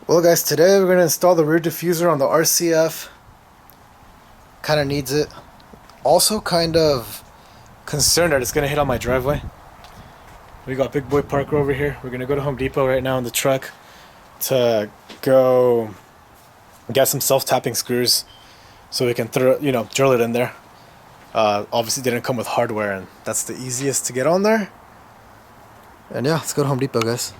Well guys, today we're going to install the rear diffuser on the RCF. Kind of needs it. Also kind of concerned that it's going to hit on my driveway. We got Big Boy Parker over here. We're going to go to Home Depot right now in the truck to go get some self-tapping screws so we can drill it in there. Obviously didn't come with hardware, and that's the easiest to get on there. And yeah, let's go to Home Depot, guys.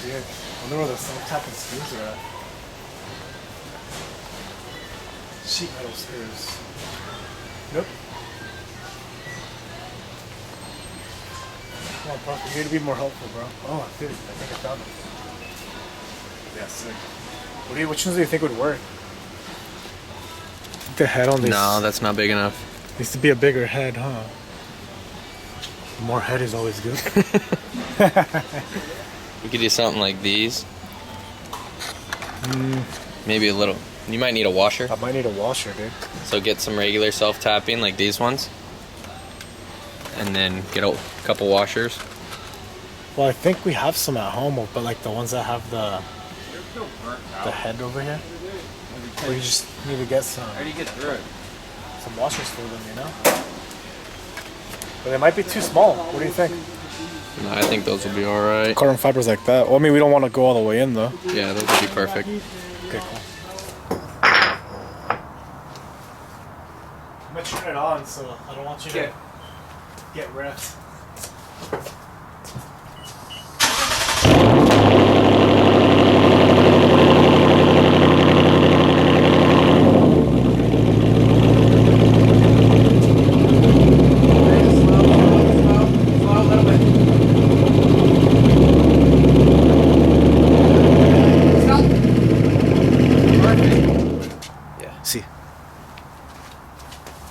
I wonder where the self-tapping screws are at. Sheet metal screws. Nope. Come on, Parker, you need to be more helpful, bro. Oh, dude, I think I found them. Yeah, sick. Which ones do you think would work? The head on this. No, that's not big enough. Needs to be a bigger head, huh? More head is always good. We could do something like these. Maybe a little. You might need a washer. I might need a washer, dude. So get some regular self-tapping like these ones. And then get a couple washers. Well, I think we have some at home, but like the ones that have the head over here. We just need to get some. How do you get through it? Some washers for them, you know? But they might be too small. What do you think? No, I think those will be alright. Carbon fibers like that. Well, I mean, we don't want to go all the way in, though. Yeah, those would be perfect. Okay, cool. I'm going to turn it on, so I don't want you to get wrecked. See.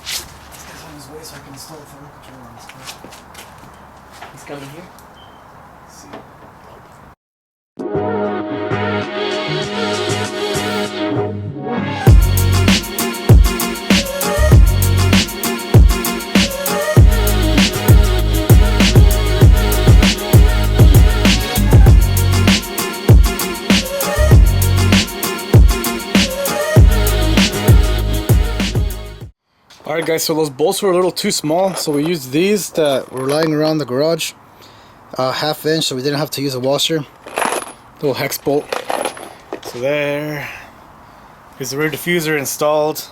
This guy's on his way, so I can install the thermal controller on his car. He's coming here. See. Alright guys, so those bolts were a little too small, so we used these that were lying around the garage, 1/2 inch, so we didn't have to use a washer. Little hex bolt. So there is the rear diffuser installed.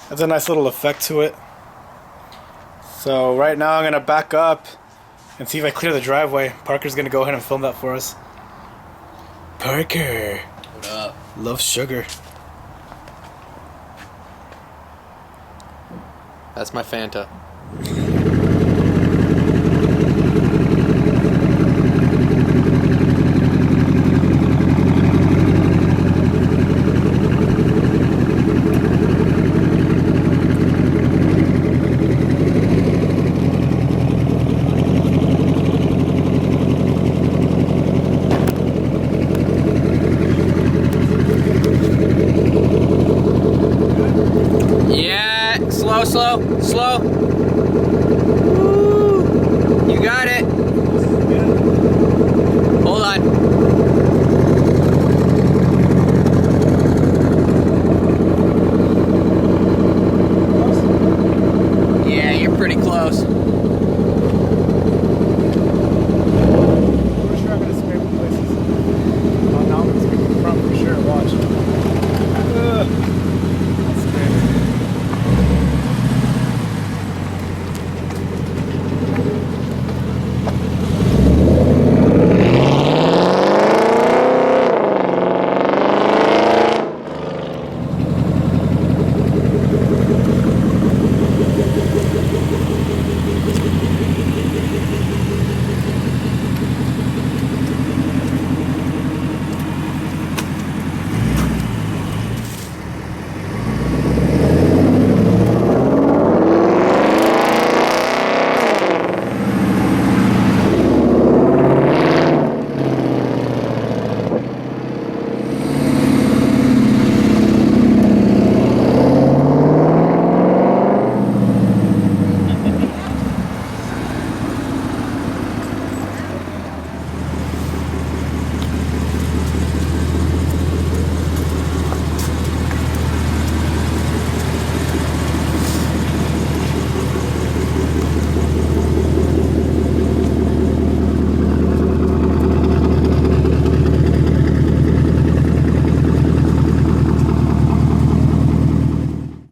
That's a nice little effect to it. So right now I'm gonna back up and see if I clear the driveway. Parker's gonna go ahead and film that for us. Parker! What up? Love sugar. That's my Fanta. Slow. Woo. You got it. Hold on.